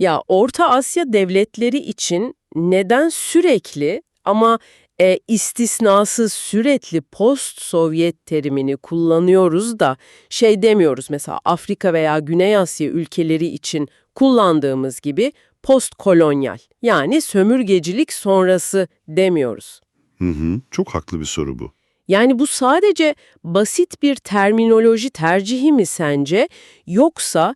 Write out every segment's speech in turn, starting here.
Ya Orta Asya devletleri için neden sürekli ama istisnasız sürekli post-Sovyet terimini kullanıyoruz da şey demiyoruz mesela Afrika veya Güney Asya ülkeleri için kullandığımız gibi postkolonyal yani sömürgecilik sonrası demiyoruz. Hı hı, çok haklı bir soru bu. Yani bu sadece basit bir terminoloji tercihi mi sence? Yoksa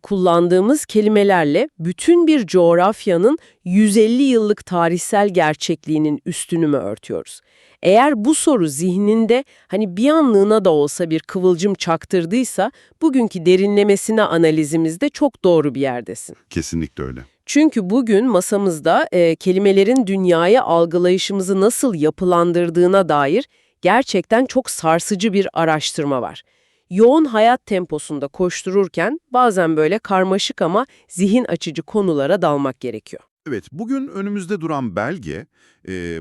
kullandığımız kelimelerle bütün bir coğrafyanın 150 yıllık tarihsel gerçekliğinin üstünü mü örtüyoruz? Eğer bu soru zihninde hani bir anlığına da olsa bir kıvılcım çaktırdıysa, bugünkü derinlemesine analizimizde çok doğru bir yerdesin. Kesinlikle öyle. Çünkü bugün masamızda kelimelerin dünyayı algılayışımızı nasıl yapılandırdığına dair gerçekten çok sarsıcı bir araştırma var. Yoğun hayat temposunda koştururken bazen böyle karmaşık ama zihin açıcı konulara dalmak gerekiyor. Evet, bugün önümüzde duran belge,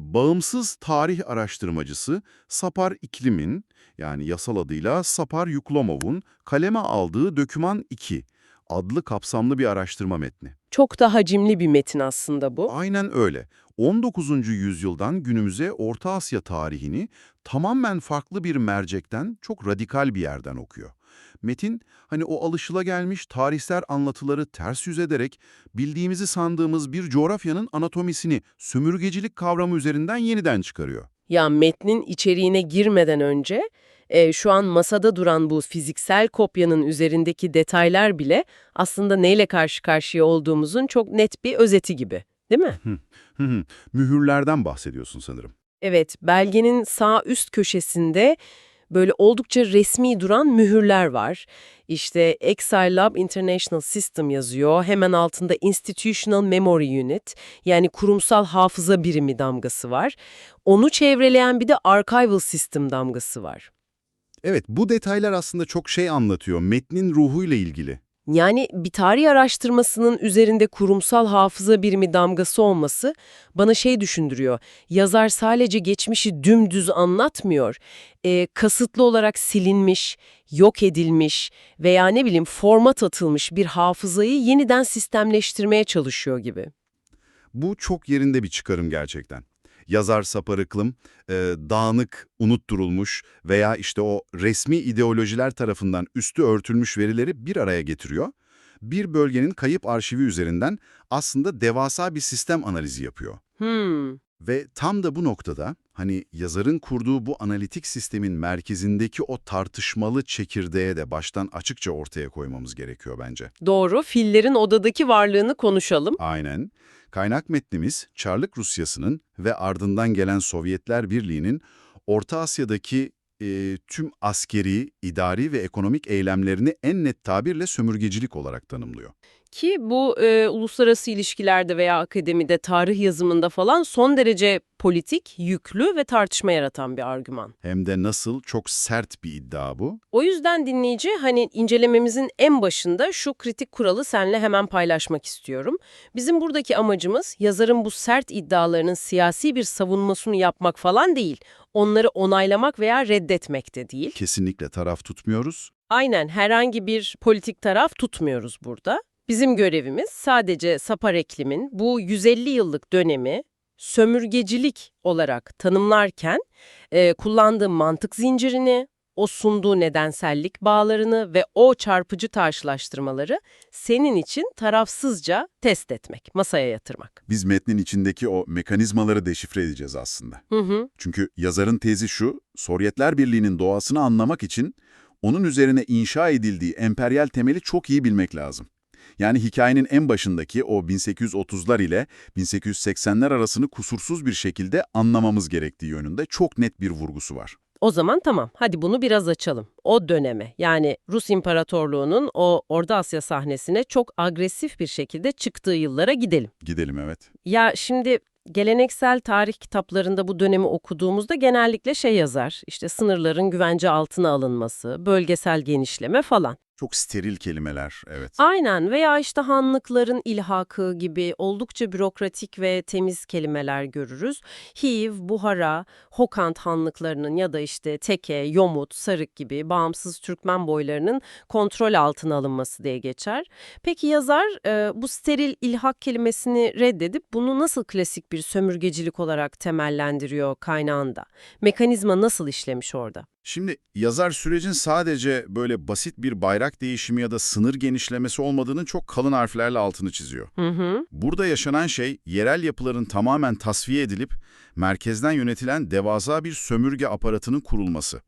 bağımsız tarih araştırmacısı Sapar İklim'in, yani yasal adıyla Sapar Yuklomov'un kaleme aldığı Döküman 2 adlı kapsamlı bir araştırma metni. Çok da hacimli bir metin aslında bu. Aynen öyle. 19. yüzyıldan günümüze Orta Asya tarihini tamamen farklı bir mercekten, çok radikal bir yerden okuyor. Metin, hani o alışılagelmiş tarihsel anlatıları ters yüz ederek bildiğimizi sandığımız bir coğrafyanın anatomisini sömürgecilik kavramı üzerinden yeniden çıkarıyor. Ya metnin içeriğine girmeden önce şu an masada duran bu fiziksel kopyanın üzerindeki detaylar bile aslında neyle karşı karşıya olduğumuzun çok net bir özeti gibi, değil mi? Mühürlerden bahsediyorsun sanırım. Evet, belgenin sağ üst köşesinde böyle oldukça resmi duran mühürler var. İşte Exile Lab International System yazıyor. Hemen altında Institutional Memory Unit yani kurumsal hafıza birimi damgası var. Onu çevreleyen bir de Archival System damgası var. Evet, bu detaylar aslında çok şey anlatıyor, metnin ruhuyla ilgili. Yani bir tarih araştırmasının üzerinde kurumsal hafıza birimi damgası olması bana şey düşündürüyor. Yazar sadece geçmişi dümdüz anlatmıyor. Kasıtlı olarak silinmiş, yok edilmiş veya ne bileyim format atılmış bir hafızayı yeniden sistemleştirmeye çalışıyor gibi. Bu çok yerinde bir çıkarım gerçekten. Yazar Saparıklım, dağınık, unutturulmuş veya işte o resmi ideolojiler tarafından üstü örtülmüş verileri bir araya getiriyor. Bir bölgenin kayıp arşivi üzerinden aslında devasa bir sistem analizi yapıyor. Hmm. Ve tam da bu noktada hani yazarın kurduğu bu analitik sistemin merkezindeki o tartışmalı çekirdeğe de baştan açıkça ortaya koymamız gerekiyor bence. Doğru, fillerin odadaki varlığını konuşalım. Aynen. Kaynak metnimiz, Çarlık Rusyası'nın ve ardından gelen Sovyetler Birliği'nin Orta Asya'daki tüm askeri, idari ve ekonomik eylemlerini en net tabirle sömürgecilik olarak tanımlıyor. Ki bu uluslararası ilişkilerde veya akademide, tarih yazımında falan son derece politik, yüklü ve tartışma yaratan bir argüman. Hem de nasıl çok sert bir iddia bu. O yüzden dinleyici hani incelememizin en başında şu kritik kuralı seninle hemen paylaşmak istiyorum. Bizim buradaki amacımız yazarın bu sert iddialarının siyasi bir savunmasını yapmak falan değil. Onları onaylamak veya reddetmek de değil. Kesinlikle taraf tutmuyoruz. Aynen herhangi bir politik taraf tutmuyoruz burada. Bizim görevimiz sadece Sapar Eklim'in bu 150 yıllık dönemi sömürgecilik olarak tanımlarken kullandığı mantık zincirini, o sunduğu nedensellik bağlarını ve o çarpıcı karşılaştırmaları senin için tarafsızca test etmek, masaya yatırmak. Biz metnin içindeki o mekanizmaları deşifre edeceğiz aslında. Hı hı. Çünkü yazarın tezi şu, Sovyetler Birliği'nin doğasını anlamak için onun üzerine inşa edildiği emperyal temeli çok iyi bilmek lazım. Yani hikayenin en başındaki o 1830'lar ile 1880'ler arasını kusursuz bir şekilde anlamamız gerektiği yönünde çok net bir vurgusu var. O zaman tamam, hadi bunu biraz açalım. O döneme, yani Rus İmparatorluğu'nun o Orta Asya sahnesine çok agresif bir şekilde çıktığı yıllara gidelim. Gidelim evet. Ya şimdi geleneksel tarih kitaplarında bu dönemi okuduğumuzda genellikle şey yazar, işte sınırların güvence altına alınması, bölgesel genişleme falan. Çok steril kelimeler, evet. Aynen, veya işte hanlıkların ilhakı gibi oldukça bürokratik ve temiz kelimeler görürüz. Hiv, Buhara, Hokant hanlıklarının ya da işte Teke, Yomut, Sarık gibi bağımsız Türkmen boylarının kontrol altına alınması diye geçer. Peki yazar bu steril ilhak kelimesini reddedip bunu nasıl klasik bir sömürgecilik olarak temellendiriyor kaynağında? Mekanizma nasıl işlemiş orada? Şimdi yazar sürecin sadece böyle basit bir bayrak değişimi ya da sınır genişlemesi olmadığının çok kalın harflerle altını çiziyor. Hı hı. Burada yaşanan şey yerel yapıların tamamen tasfiye edilip merkezden yönetilen devasa bir sömürge aparatının kurulması.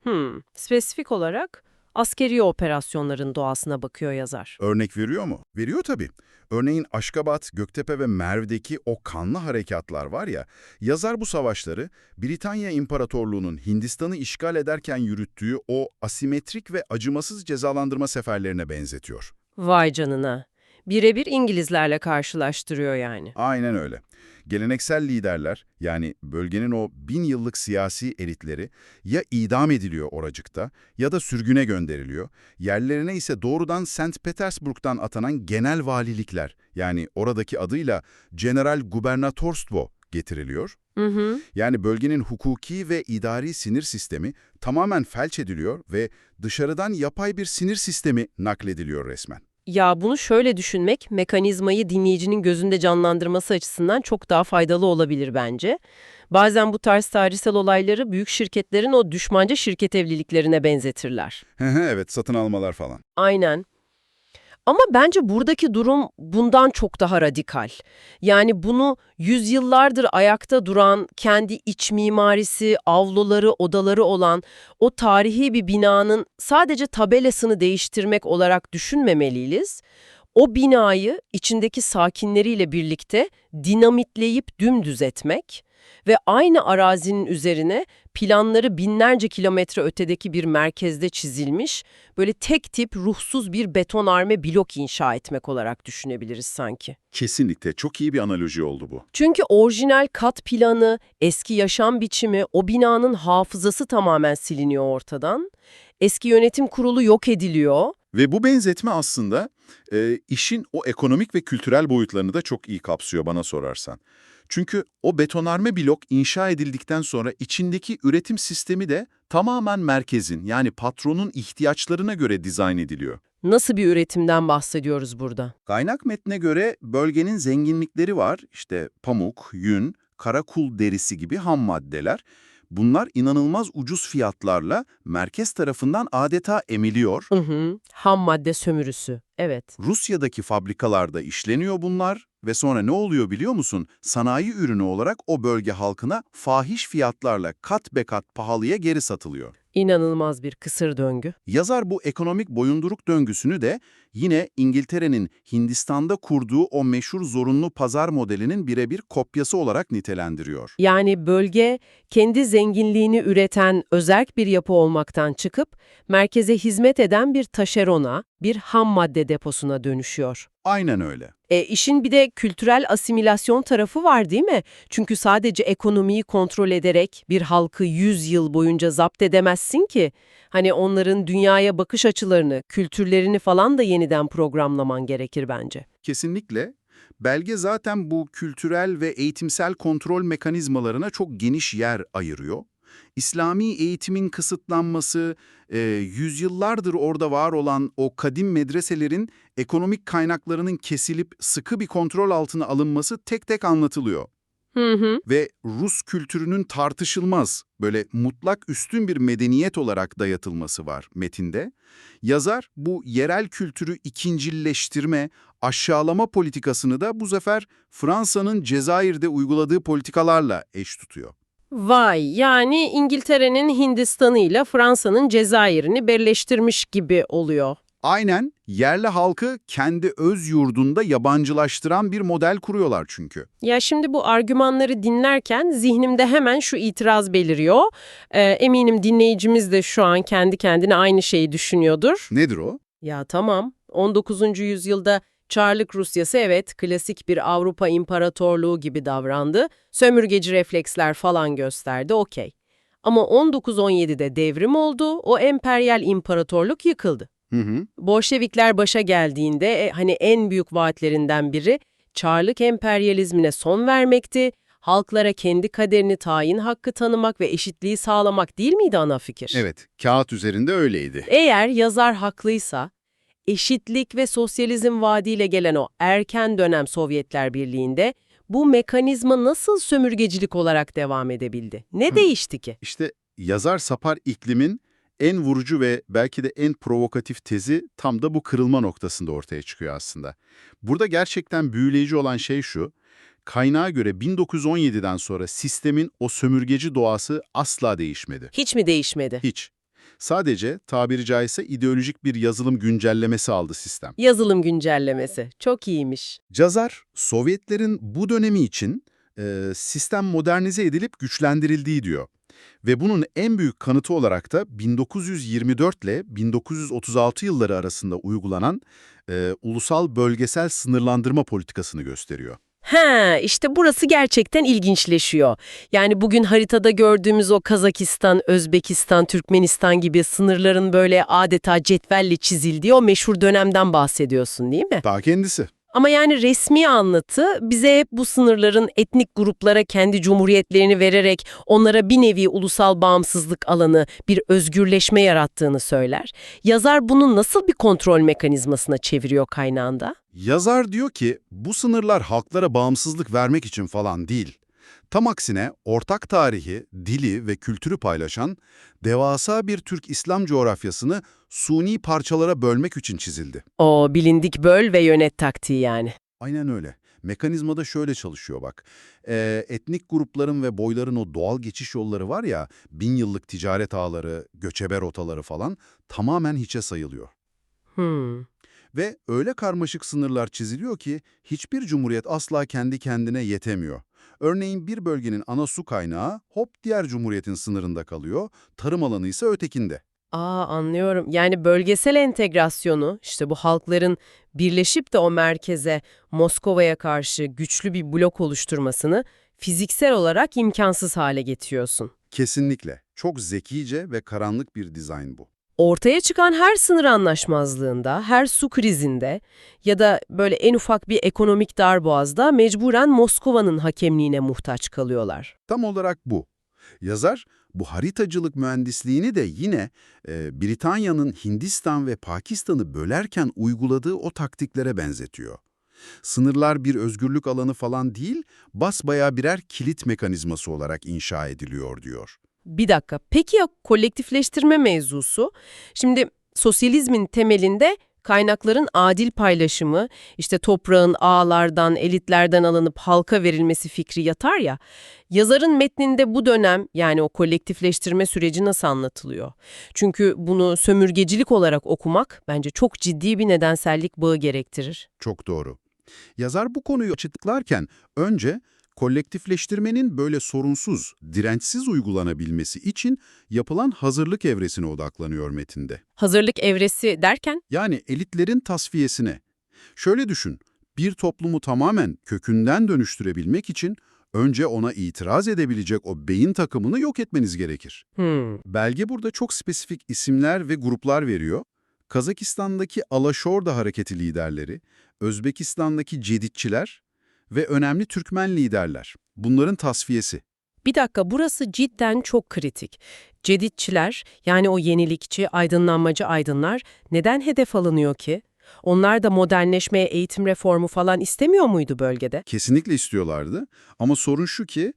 Spesifik olarak askeri operasyonların doğasına bakıyor yazar. Örnek veriyor mu? Veriyor tabii. Örneğin Aşkabat, Göktepe ve Merv'deki o kanlı harekatlar var ya, yazar bu savaşları Britanya İmparatorluğu'nun Hindistan'ı işgal ederken yürüttüğü o asimetrik ve acımasız cezalandırma seferlerine benzetiyor. Vay canına. Birebir İngilizlerle karşılaştırıyor yani. Aynen öyle. Geleneksel liderler, yani bölgenin o 1000 yıllık siyasi elitleri ya idam ediliyor oracıkta ya da sürgüne gönderiliyor. Yerlerine ise doğrudan St. Petersburg'dan atanan genel valilikler, yani oradaki adıyla General Gubernatorstvo getiriliyor. Hı hı. Yani bölgenin hukuki ve idari sinir sistemi tamamen felç ediliyor ve dışarıdan yapay bir sinir sistemi naklediliyor resmen. Ya bunu şöyle düşünmek, mekanizmayı dinleyicinin gözünde canlandırması açısından çok daha faydalı olabilir bence. Bazen bu tarz tarihsel olayları büyük şirketlerin o düşmanca şirket evliliklerine benzetirler. Evet, satın almalar falan. Aynen. Ama bence buradaki durum bundan çok daha radikal. Yani bunu yüzyıllardır ayakta duran, kendi iç mimarisi, avluları, odaları olan o tarihi bir binanın sadece tabelasını değiştirmek olarak düşünmemeliyiz. O binayı içindeki sakinleriyle birlikte dinamitleyip dümdüz etmek ve aynı arazinin üzerine planları binlerce kilometre ötedeki bir merkezde çizilmiş, böyle tek tip ruhsuz bir betonarme blok inşa etmek olarak düşünebiliriz sanki. Kesinlikle çok iyi bir analoji oldu bu. Çünkü orijinal kat planı, eski yaşam biçimi, o binanın hafızası tamamen siliniyor ortadan. Eski yönetim kurulu yok ediliyor. Ve bu benzetme aslında işin o ekonomik ve kültürel boyutlarını da çok iyi kapsıyor bana sorarsan. Çünkü o betonarme blok inşa edildikten sonra içindeki üretim sistemi de tamamen merkezin, yani patronun ihtiyaçlarına göre dizayn ediliyor. Nasıl bir üretimden bahsediyoruz burada? Kaynak metne göre bölgenin zenginlikleri var. İşte pamuk, yün, karakul derisi gibi ham maddeler. Bunlar inanılmaz ucuz fiyatlarla merkez tarafından adeta emiliyor. Ham madde sömürüsü. Evet. Rusya'daki fabrikalarda işleniyor bunlar ve sonra ne oluyor biliyor musun? Sanayi ürünü olarak o bölge halkına fahiş fiyatlarla kat be kat pahalıya geri satılıyor. İnanılmaz bir kısır döngü. Yazar bu ekonomik boyunduruk döngüsünü de yine İngiltere'nin Hindistan'da kurduğu o meşhur zorunlu pazar modelinin birebir kopyası olarak nitelendiriyor. Yani bölge kendi zenginliğini üreten özerk bir yapı olmaktan çıkıp merkeze hizmet eden bir taşerona, bir ham madde deposuna dönüşüyor. Aynen öyle. İşin bir de kültürel asimilasyon tarafı var değil mi? Çünkü sadece ekonomiyi kontrol ederek bir halkı 100 yıl boyunca zapt edemezsin ki. Hani onların dünyaya bakış açılarını, kültürlerini falan da yeniden programlaman gerekir bence. Kesinlikle. Belge zaten bu kültürel ve eğitimsel kontrol mekanizmalarına çok geniş yer ayırıyor. İslami eğitimin kısıtlanması, yüzyıllardır orada var olan o kadim medreselerin ekonomik kaynaklarının kesilip sıkı bir kontrol altına alınması tek tek anlatılıyor. Ve Rus kültürünün tartışılmaz, böyle mutlak üstün bir medeniyet olarak dayatılması var metinde. Yazar bu yerel kültürü ikincilleştirme, aşağılama politikasını da bu sefer Fransa'nın Cezayir'de uyguladığı politikalarla eş tutuyor. Vay, yani İngiltere'nin Hindistan'ıyla Fransa'nın Cezayir'ini birleştirmiş gibi oluyor. Aynen, yerli halkı kendi öz yurdunda yabancılaştıran bir model kuruyorlar çünkü. Ya şimdi bu argümanları dinlerken zihnimde hemen şu itiraz beliriyor. Eminim dinleyicimiz de şu an kendi kendine aynı şeyi düşünüyordur. Nedir o? Ya tamam, 19. yüzyılda Çarlık Rusyası evet klasik bir Avrupa İmparatorluğu gibi davrandı. Sömürgeci refleksler falan gösterdi, okey. Ama 1917'de devrim oldu, o emperyal imparatorluk yıkıldı. Hı hı. Bolşevikler başa geldiğinde hani en büyük vaatlerinden biri Çarlık emperyalizmine son vermekti, halklara kendi kaderini tayin hakkı tanımak ve eşitliği sağlamak değil miydi ana fikir? Evet, kağıt üzerinde öyleydi. Eğer yazar haklıysa, eşitlik ve sosyalizm vaadiyle gelen o erken dönem Sovyetler Birliği'nde bu mekanizma nasıl sömürgecilik olarak devam edebildi? Ne değişti ki? İşte yazar Sapar İklim'in en vurucu ve belki de en provokatif tezi tam da bu kırılma noktasında ortaya çıkıyor aslında. Burada gerçekten büyüleyici olan şey şu, kaynağa göre 1917'den sonra sistemin o sömürgeci doğası asla değişmedi. Hiç mi değişmedi? Hiç. Sadece tabiri caizse ideolojik bir yazılım güncellemesi aldı sistem. Yazılım güncellemesi. Çok iyiymiş. Yazar, Sovyetlerin bu dönemi için sistem modernize edilip güçlendirildiği diyor. Ve bunun en büyük kanıtı olarak da 1924 ile 1936 yılları arasında uygulanan ulusal bölgesel sınırlandırma politikasını gösteriyor. He, işte burası gerçekten ilginçleşiyor. Yani bugün haritada gördüğümüz o Kazakistan, Özbekistan, Türkmenistan gibi sınırların böyle adeta cetvelle çizildiği o meşhur dönemden bahsediyorsun, değil mi? Ta kendisi. Ama yani resmi anlatı bize hep bu sınırların etnik gruplara kendi cumhuriyetlerini vererek onlara bir nevi ulusal bağımsızlık alanı, bir özgürleşme yarattığını söyler. Yazar bunu nasıl bir kontrol mekanizmasına çeviriyor kaynağında? Yazar diyor ki bu sınırlar halklara bağımsızlık vermek için falan değil. Tam aksine ortak tarihi, dili ve kültürü paylaşan devasa bir Türk-İslam coğrafyasını suni parçalara bölmek için çizildi. O bilindik böl ve yönet taktiği yani. Aynen öyle. Mekanizma da şöyle çalışıyor bak. Etnik grupların ve boyların o doğal geçiş yolları var ya, 1000 yıllık ticaret ağları, göçebe rotaları falan tamamen hiçe sayılıyor. Hmm. Ve öyle karmaşık sınırlar çiziliyor ki hiçbir cumhuriyet asla kendi kendine yetemiyor. Örneğin bir bölgenin ana su kaynağı hop diğer cumhuriyetin sınırında kalıyor, tarım alanı ise ötekinde. Anlıyorum. Yani bölgesel entegrasyonu, işte bu halkların birleşip de o merkeze, Moskova'ya karşı güçlü bir blok oluşturmasını fiziksel olarak imkansız hale getiriyorsun. Kesinlikle. Çok zekice ve karanlık bir dizayn bu. Ortaya çıkan her sınır anlaşmazlığında, her su krizinde ya da böyle en ufak bir ekonomik darboğazda mecburen Moskova'nın hakemliğine muhtaç kalıyorlar. Tam olarak bu. Yazar, bu haritacılık mühendisliğini de yine Britanya'nın Hindistan ve Pakistan'ı bölerken uyguladığı o taktiklere benzetiyor. Sınırlar bir özgürlük alanı falan değil, basbayağı birer kilit mekanizması olarak inşa ediliyor diyor. Bir dakika, peki ya kolektifleştirme mevzusu? Şimdi sosyalizmin temelinde kaynakların adil paylaşımı, işte toprağın ağalardan, elitlerden alınıp halka verilmesi fikri yatar ya, yazarın metninde bu dönem yani o kolektifleştirme süreci nasıl anlatılıyor? Çünkü bunu sömürgecilik olarak okumak bence çok ciddi bir nedensellik bağı gerektirir. Çok doğru. Yazar bu konuyu açıklarken önce kolektifleştirmenin böyle sorunsuz, dirençsiz uygulanabilmesi için yapılan hazırlık evresine odaklanıyor metinde. Hazırlık evresi derken? Yani elitlerin tasfiyesine. Şöyle düşün, bir toplumu tamamen kökünden dönüştürebilmek için önce ona itiraz edebilecek o beyin takımını yok etmeniz gerekir. Belge burada çok spesifik isimler ve gruplar veriyor. Kazakistan'daki Alaşorda hareketi liderleri, Özbekistan'daki Ceditçiler ve önemli Türkmen liderler. Bunların tasfiyesi. Bir dakika, burası cidden çok kritik. Ceditçiler, yani o yenilikçi, aydınlanmacı aydınlar neden hedef alınıyor ki? Onlar da modernleşmeye, eğitim reformu falan istemiyor muydu bölgede? Kesinlikle istiyorlardı ama sorun şu ki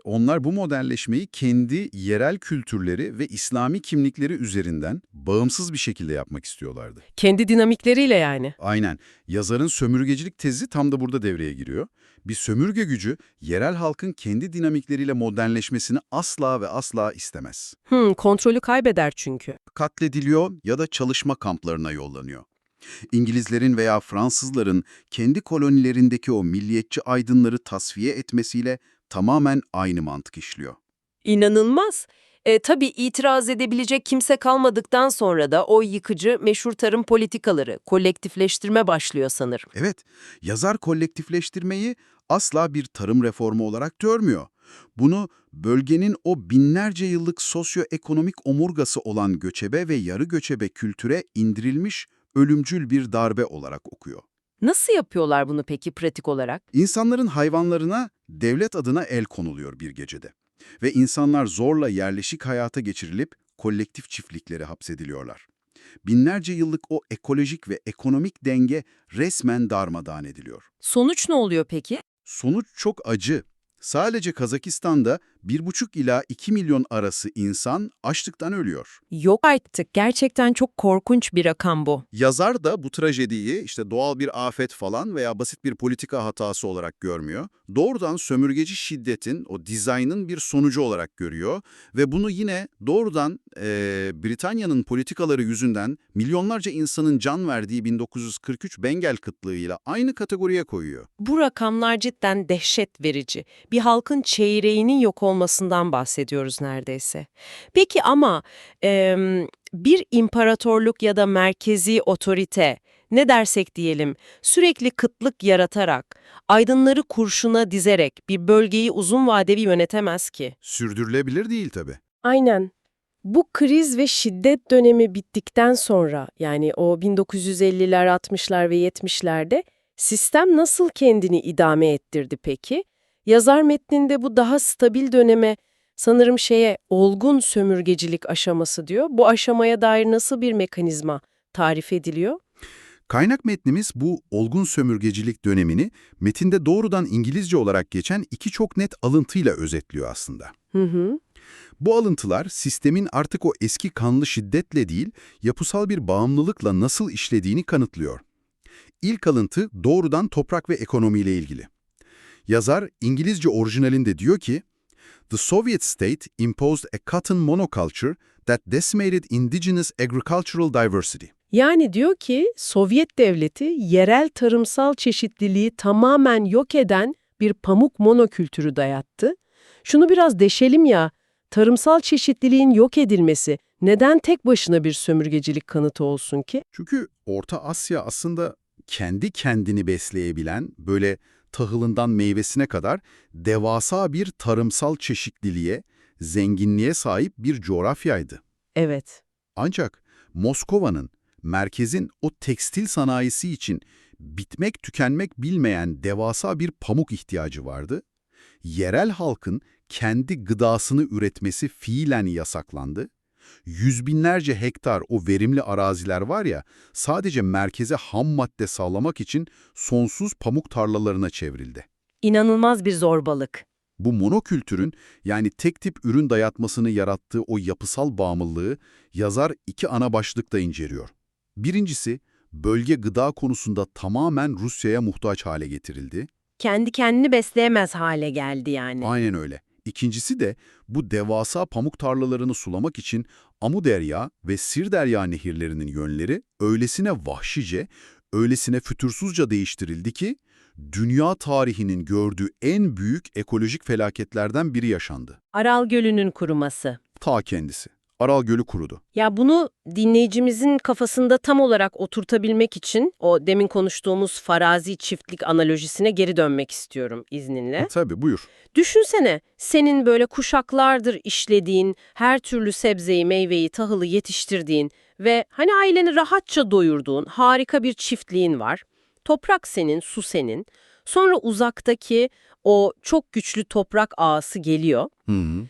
onlar bu modelleşmeyi kendi yerel kültürleri ve İslami kimlikleri üzerinden bağımsız bir şekilde yapmak istiyorlardı. Kendi dinamikleriyle yani. Aynen. Yazarın sömürgecilik tezi tam da burada devreye giriyor. Bir sömürge gücü yerel halkın kendi dinamikleriyle modernleşmesini asla ve asla istemez. Kontrolü kaybeder çünkü. Katlediliyor ya da çalışma kamplarına yollanıyor. İngilizlerin veya Fransızların kendi kolonilerindeki o milliyetçi aydınları tasfiye etmesiyle tamamen aynı mantık işliyor. İnanılmaz. Tabii itiraz edebilecek kimse kalmadıktan sonra da o yıkıcı meşhur tarım politikaları, kolektifleştirme başlıyor sanırım. Evet, yazar kolektifleştirmeyi asla bir tarım reformu olarak görmüyor. Bunu bölgenin o binlerce yıllık sosyoekonomik omurgası olan göçebe ve yarı göçebe kültüre indirilmiş ölümcül bir darbe olarak okuyor. Nasıl yapıyorlar bunu peki pratik olarak? İnsanların hayvanlarına devlet adına el konuluyor bir gecede. Ve insanlar zorla yerleşik hayata geçirilip kolektif çiftliklere hapsediliyorlar. Binlerce yıllık o ekolojik ve ekonomik denge resmen darmadağın ediliyor. Sonuç ne oluyor peki? Sonuç çok acı. Sadece Kazakistan'da 1,5 ila 2 milyon arası insan açlıktan ölüyor. Yok artık. Gerçekten çok korkunç bir rakam bu. Yazar da bu trajediyi işte doğal bir afet falan veya basit bir politika hatası olarak görmüyor. Doğrudan sömürgeci şiddetin, o dizaynın bir sonucu olarak görüyor ve bunu yine doğrudan Britanya'nın politikaları yüzünden milyonlarca insanın can verdiği 1943 Bengel kıtlığıyla aynı kategoriye koyuyor. Bu rakamlar cidden dehşet verici. Bir halkın çeyreğinin yok olmasından bahsediyoruz neredeyse. Peki ama bir imparatorluk ya da merkezi otorite, ne dersek diyelim, sürekli kıtlık yaratarak, aydınları kurşuna dizerek bir bölgeyi uzun vadeli yönetemez ki. Sürdürülebilir değil tabii. Aynen. Bu kriz ve şiddet dönemi bittikten sonra, yani o 1950'ler, 60'lar ve 70'lerde sistem nasıl kendini idame ettirdi peki? Yazar metninde bu daha stabil döneme, sanırım olgun sömürgecilik aşaması diyor. Bu aşamaya dair nasıl bir mekanizma tarif ediliyor? Kaynak metnimiz bu olgun sömürgecilik dönemini metinde doğrudan İngilizce olarak geçen iki çok net alıntıyla özetliyor aslında. Hı hı. Bu alıntılar sistemin artık o eski kanlı şiddetle değil, yapısal bir bağımlılıkla nasıl işlediğini kanıtlıyor. İlk alıntı doğrudan toprak ve ekonomiyle ilgili. Yazar İngilizce orijinalinde diyor ki, "The Soviet state imposed a cotton monoculture that decimated indigenous agricultural diversity." Yani diyor ki Sovyet devleti yerel tarımsal çeşitliliği tamamen yok eden bir pamuk monokültürü dayattı. Şunu biraz deşelim ya, tarımsal çeşitliliğin yok edilmesi neden tek başına bir sömürgecilik kanıtı olsun ki? Çünkü Orta Asya aslında kendi kendini besleyebilen, böyle tahılından meyvesine kadar devasa bir tarımsal çeşitliliğe, zenginliğe sahip bir coğrafyaydı. Evet. Ancak Moskova'nın, merkezin o tekstil sanayisi için bitmek tükenmek bilmeyen devasa bir pamuk ihtiyacı vardı. Yerel halkın kendi gıdasını üretmesi fiilen yasaklandı. Yüz binlerce hektar o verimli araziler var ya, sadece merkeze ham madde sağlamak için sonsuz pamuk tarlalarına çevrildi. İnanılmaz bir zorbalık. Bu monokültürün, yani tek tip ürün dayatmasını yarattığı o yapısal bağımlılığı yazar iki ana başlıkta inceliyor. Birincisi, bölge gıda konusunda tamamen Rusya'ya muhtaç hale getirildi. Kendi kendini besleyemez hale geldi yani. Aynen öyle. İkincisi de bu devasa pamuk tarlalarını sulamak için Amuderya ve Sirderya nehirlerinin yönleri öylesine vahşice, öylesine fütursuzca değiştirildi ki dünya tarihinin gördüğü en büyük ekolojik felaketlerden biri yaşandı. Aral Gölü'nün kuruması. Ta kendisi. Aral Gölü kurudu. Ya bunu dinleyicimizin kafasında tam olarak oturtabilmek için o demin konuştuğumuz farazi çiftlik analojisine geri dönmek istiyorum izninle. Tabii, buyur. Düşünsene, senin böyle kuşaklardır işlediğin, her türlü sebzeyi, meyveyi, tahılı yetiştirdiğin ve hani aileni rahatça doyurduğun harika bir çiftliğin var. Toprak senin, su senin. Sonra uzaktaki o çok güçlü toprak ağası geliyor.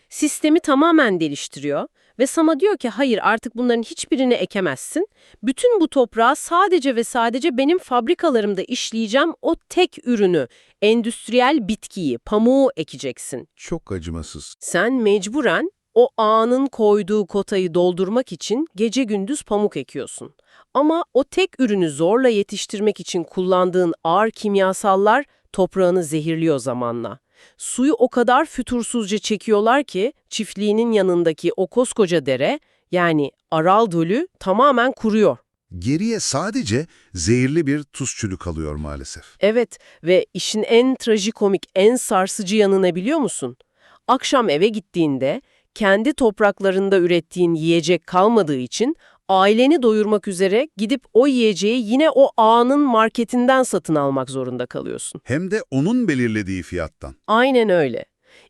Sistemi tamamen değiştiriyor ve sana diyor ki hayır artık bunların hiçbirini ekemezsin. Bütün bu toprağı sadece ve sadece benim fabrikalarımda işleyeceğim o tek ürünü, endüstriyel bitkiyi, pamuğu ekeceksin. Çok acımasız. Sen mecburen o ağanın koyduğu kotayı doldurmak için gece gündüz pamuk ekiyorsun. Ama o tek ürünü zorla yetiştirmek için kullandığın ağır kimyasallar toprağını zehirliyor zamanla. Suyu o kadar fütursuzca çekiyorlar ki çiftliğinin yanındaki o koskoca dere, yani Aral Gölü tamamen kuruyor. Geriye sadece zehirli bir tuz çölü kalıyor maalesef. Evet ve işin en trajikomik, en sarsıcı yanı ne biliyor musun? Akşam eve gittiğinde kendi topraklarında ürettiğin yiyecek kalmadığı için aileni doyurmak üzere gidip o yiyeceği yine o ağanın marketinden satın almak zorunda kalıyorsun. Hem de onun belirlediği fiyattan. Aynen öyle.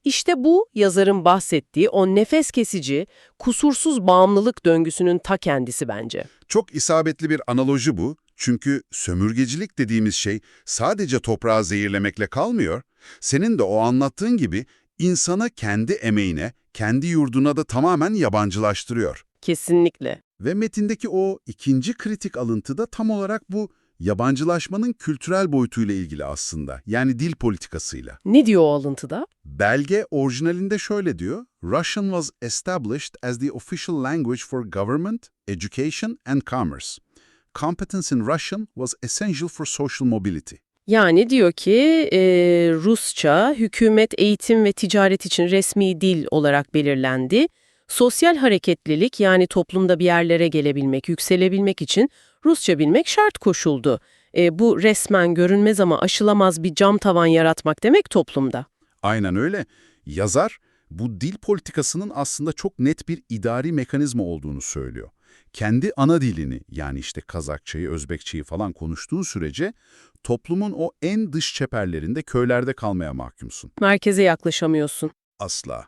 İşte bu yazarın bahsettiği o nefes kesici, kusursuz bağımlılık döngüsünün ta kendisi bence. Çok isabetli bir analoji bu. Çünkü sömürgecilik dediğimiz şey sadece toprağı zehirlemekle kalmıyor. Senin de o anlattığın gibi insanı kendi emeğine, kendi yurduna da tamamen yabancılaştırıyor. Kesinlikle. Ve metindeki o ikinci kritik alıntı da tam olarak bu yabancılaşmanın kültürel boyutuyla ilgili aslında. Yani dil politikasıyla. Ne diyor o alıntıda? Belge orijinalinde şöyle diyor: Russian was established as the official language for government, education and commerce. Competence in Russian was essential for social mobility. Yani diyor ki Rusça hükümet, eğitim ve ticaret için resmi dil olarak belirlendi. Sosyal hareketlilik yani toplumda bir yerlere gelebilmek, yükselebilmek için Rusça bilmek şart koşuldu. Bu resmen görünmez ama aşılamaz bir cam tavan yaratmak demek toplumda. Aynen öyle. Yazar, bu dil politikasının aslında çok net bir idari mekanizma olduğunu söylüyor. Kendi ana dilini, yani işte Kazakçayı, Özbekçeyi falan konuştuğun sürece toplumun o en dış çeperlerinde, köylerde kalmaya mahkumsun. Merkeze yaklaşamıyorsun. Asla.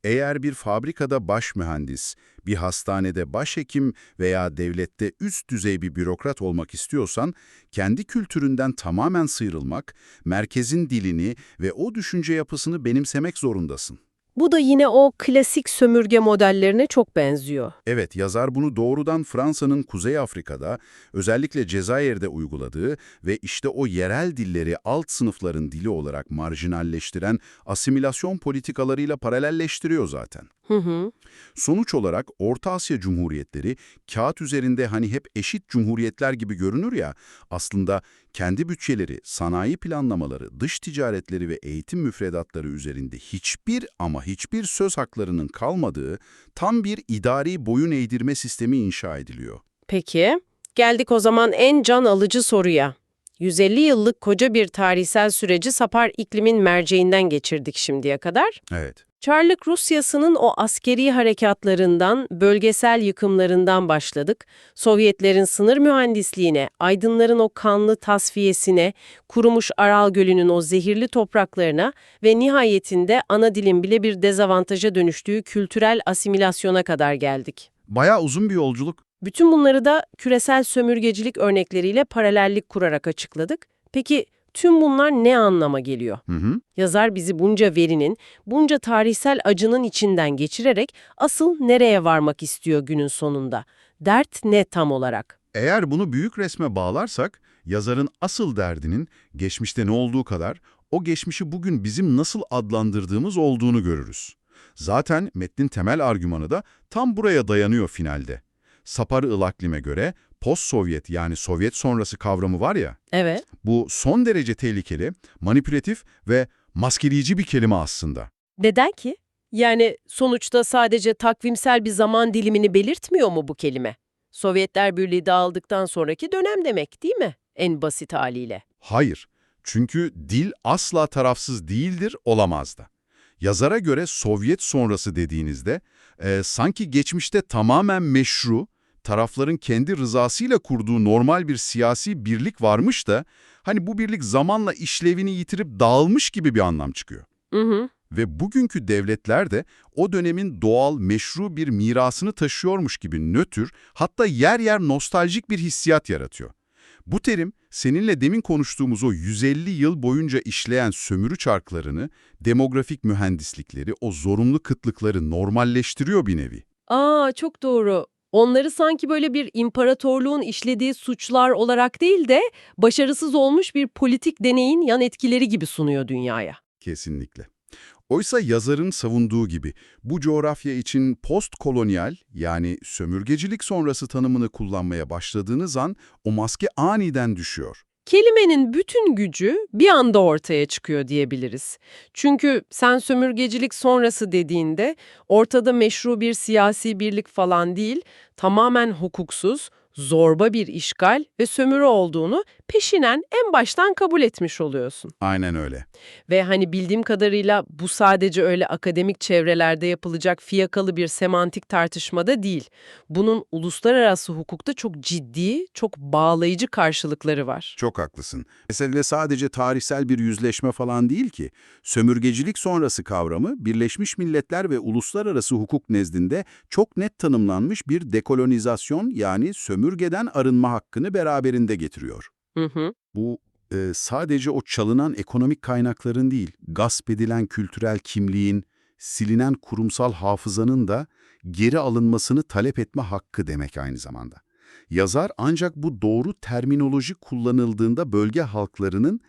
Eğer bir fabrikada baş mühendis, bir hastanede başhekim veya devlette üst düzey bir bürokrat olmak istiyorsan, kendi kültüründen tamamen sıyrılmak, merkezin dilini ve o düşünce yapısını benimsemek zorundasın. Bu da yine o klasik sömürge modellerine çok benziyor. Evet, yazar bunu doğrudan Fransa'nın Kuzey Afrika'da, özellikle Cezayir'de uyguladığı ve işte o yerel dilleri alt sınıfların dili olarak marjinalleştiren asimilasyon politikalarıyla paralelleştiriyor zaten. Hı hı. Sonuç olarak Orta Asya Cumhuriyetleri kağıt üzerinde hani hep eşit cumhuriyetler gibi görünür ya, aslında kendi bütçeleri, sanayi planlamaları, dış ticaretleri ve eğitim müfredatları üzerinde hiçbir söz haklarının kalmadığı tam bir idari boyun eğdirme sistemi inşa ediliyor. Peki, geldik o zaman en can alıcı soruya. 150 yıllık koca bir tarihsel süreci Sapar iklimin merceğinden geçirdik şimdiye kadar. Evet. Çarlık Rusyası'nın o askeri harekatlarından, bölgesel yıkımlarından başladık. Sovyetlerin sınır mühendisliğine, aydınların o kanlı tasfiyesine, kurumuş Aral Gölü'nün o zehirli topraklarına ve nihayetinde ana dilin bile bir dezavantaja dönüştüğü kültürel asimilasyona kadar geldik. Bayağı uzun bir yolculuk. Bütün bunları da küresel sömürgecilik örnekleriyle paralellik kurarak açıkladık. Peki tüm bunlar ne anlama geliyor? Yazar bizi bunca verinin, bunca tarihsel acının içinden geçirerek asıl nereye varmak istiyor günün sonunda? Dert ne tam olarak? Eğer bunu büyük resme bağlarsak, yazarın asıl derdinin geçmişte ne olduğu kadar o geçmişi bugün bizim nasıl adlandırdığımız olduğunu görürüz. Zaten metnin temel argümanı da tam buraya dayanıyor finalde. Sapar-ı Aklim'e göre post-Sovyet yani Sovyet sonrası kavramı var ya, Evet. bu son derece tehlikeli, manipülatif ve maskeleyici bir kelime aslında. Neden ki? Yani sonuçta sadece takvimsel bir zaman dilimini belirtmiyor mu bu kelime? Sovyetler Birliği dağıldıktan sonraki dönem demek değil mi? En basit haliyle. Hayır, çünkü dil asla tarafsız değildir, olamaz da. Yazara göre Sovyet sonrası dediğinizde, sanki geçmişte tamamen meşru, tarafların kendi rızasıyla kurduğu normal bir siyasi birlik varmış da, hani bu birlik zamanla işlevini yitirip dağılmış gibi bir anlam çıkıyor. Hı. Ve bugünkü devletler de o dönemin doğal, meşru bir mirasını taşıyormuş gibi nötr, hatta yer yer nostaljik bir hissiyat yaratıyor. Bu terim, seninle demin konuştuğumuz o 150 yıl boyunca işleyen sömürü çarklarını, demografik mühendislikleri, o zorunlu kıtlıkları normalleştiriyor bir nevi. Çok doğru. Onları sanki böyle bir imparatorluğun işlediği suçlar olarak değil de başarısız olmuş bir politik deneyin yan etkileri gibi sunuyor dünyaya. Kesinlikle. Oysa yazarın savunduğu gibi bu coğrafya için postkolonyal yani sömürgecilik sonrası tanımını kullanmaya başladığınız an o maske aniden düşüyor. Kelimenin bütün gücü bir anda ortaya çıkıyor diyebiliriz. Çünkü sen sömürgecilik sonrası dediğinde ortada meşru bir siyasi birlik falan değil, tamamen hukuksuz, zorba bir işgal ve sömürü olduğunu peşinen en baştan kabul etmiş oluyorsun. Aynen öyle. Ve hani bildiğim kadarıyla bu sadece öyle akademik çevrelerde yapılacak fiyakalı bir semantik tartışmada değil. Bunun uluslararası hukukta çok ciddi, çok bağlayıcı karşılıkları var. Çok haklısın. Mesele sadece tarihsel bir yüzleşme falan değil ki. Sömürgecilik sonrası kavramı Birleşmiş Milletler ve uluslararası hukuk nezdinde çok net tanımlanmış bir dekolonizasyon, yani sömürgeden arınma hakkını beraberinde getiriyor. Hı hı. Bu sadece o çalınan ekonomik kaynakların değil, gasp edilen kültürel kimliğin, silinen kurumsal hafızanın da geri alınmasını talep etme hakkı demek aynı zamanda. Yazar ancak bu doğru terminoloji kullanıldığında bölge halklarının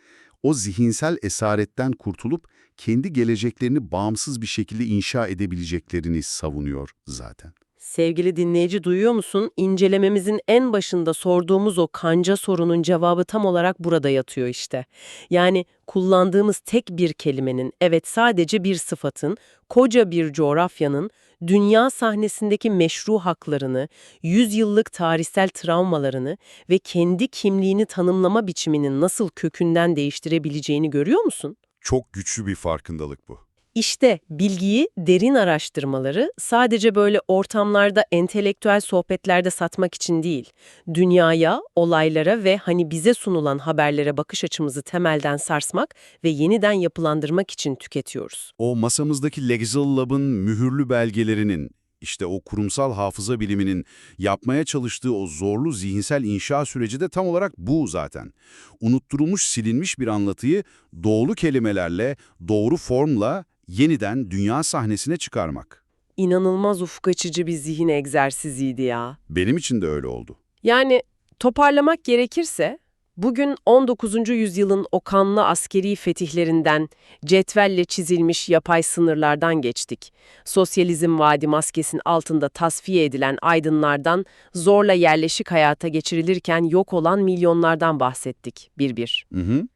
o zihinsel esaretten kurtulup kendi geleceklerini bağımsız bir şekilde inşa edebileceklerini savunuyor zaten. Sevgili dinleyici, duyuyor musun? İncelememizin en başında sorduğumuz o kanca sorunun cevabı tam olarak burada yatıyor işte. Yani kullandığımız tek bir kelimenin, evet sadece bir sıfatın, koca bir coğrafyanın, dünya sahnesindeki meşru haklarını, yüzyıllık tarihsel travmalarını ve kendi kimliğini tanımlama biçiminin nasıl kökünden değiştirebileceğini görüyor musun? Çok güçlü bir farkındalık bu. İşte bilgiyi, derin araştırmaları sadece böyle ortamlarda, entelektüel sohbetlerde satmak için değil, dünyaya, olaylara ve hani bize sunulan haberlere bakış açımızı temelden sarsmak ve yeniden yapılandırmak için tüketiyoruz. O masamızdaki Legal Lab'ın mühürlü belgelerinin, işte o kurumsal hafıza biliminin yapmaya çalıştığı o zorlu zihinsel inşa süreci de tam olarak bu zaten. Unutturulmuş, silinmiş bir anlatıyı doğru kelimelerle, doğru formla yeniden dünya sahnesine çıkarmak. İnanılmaz ufuk açıcı bir zihin egzersiziydi ya. Benim için de öyle oldu. Yani toparlamak gerekirse, bugün 19. yüzyılın o kanlı askeri fetihlerinden, cetvelle çizilmiş yapay sınırlardan geçtik. Sosyalizm vaadi maskesinin altında tasfiye edilen aydınlardan, zorla yerleşik hayata geçirilirken yok olan milyonlardan bahsettik bir. Hı hı.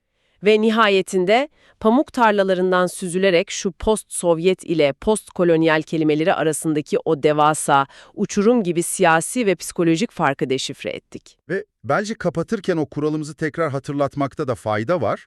Ve nihayetinde pamuk tarlalarından süzülerek şu post-Sovyet ile post-kolonyal kelimeleri arasındaki o devasa, uçurum gibi siyasi ve psikolojik farkı deşifre ettik. Ve bence kapatırken o kuralımızı tekrar hatırlatmakta da fayda var.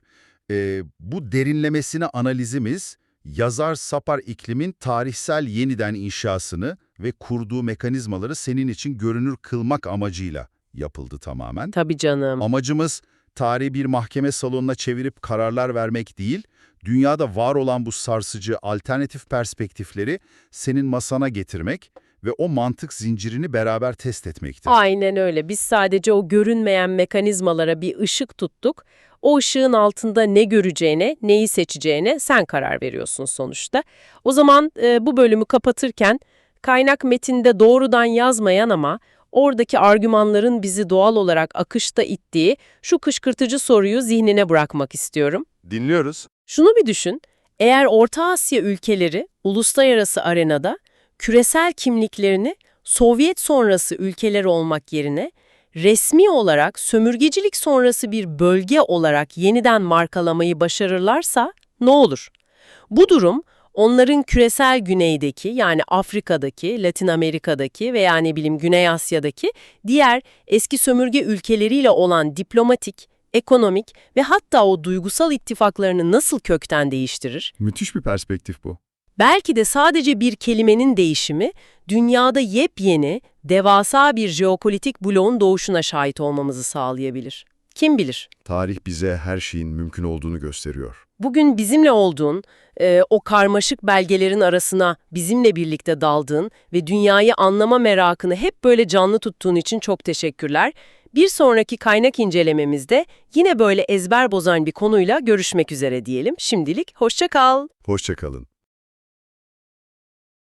Bu derinlemesine analizimiz, yazar Sapar İklim'in tarihsel yeniden inşasını ve kurduğu mekanizmaları senin için görünür kılmak amacıyla yapıldı tamamen. Tabii canım. Amacımız tarihi bir mahkeme salonuna çevirip kararlar vermek değil, dünyada var olan bu sarsıcı alternatif perspektifleri senin masana getirmek ve o mantık zincirini beraber test etmektir. Aynen öyle. Biz sadece o görünmeyen mekanizmalara bir ışık tuttuk. O ışığın altında ne göreceğine, neyi seçeceğine sen karar veriyorsun sonuçta. O zaman bu bölümü kapatırken kaynak metinde doğrudan yazmayan ama oradaki argümanların bizi doğal olarak akışta ittiği şu kışkırtıcı soruyu zihnine bırakmak istiyorum. Dinliyoruz. Şunu bir düşün, eğer Orta Asya ülkeleri uluslararası arenada küresel kimliklerini Sovyet sonrası ülkeler olmak yerine resmi olarak sömürgecilik sonrası bir bölge olarak yeniden markalamayı başarırlarsa ne olur? Bu durum onların küresel güneydeki, yani Afrika'daki, Latin Amerika'daki veya Güney Asya'daki diğer eski sömürge ülkeleriyle olan diplomatik, ekonomik ve hatta o duygusal ittifaklarını nasıl kökten değiştirir? Müthiş bir perspektif bu. Belki de sadece bir kelimenin değişimi, dünyada yepyeni, devasa bir jeopolitik bloğun doğuşuna şahit olmamızı sağlayabilir. Kim bilir? Tarih bize her şeyin mümkün olduğunu gösteriyor. Bugün bizimle olduğun, o karmaşık belgelerin arasına bizimle birlikte daldığın ve dünyayı anlama merakını hep böyle canlı tuttuğun için çok teşekkürler. Bir sonraki kaynak incelememizde yine böyle ezber bozan bir konuyla görüşmek üzere diyelim. Şimdilik hoşça kal. Hoşça kalın.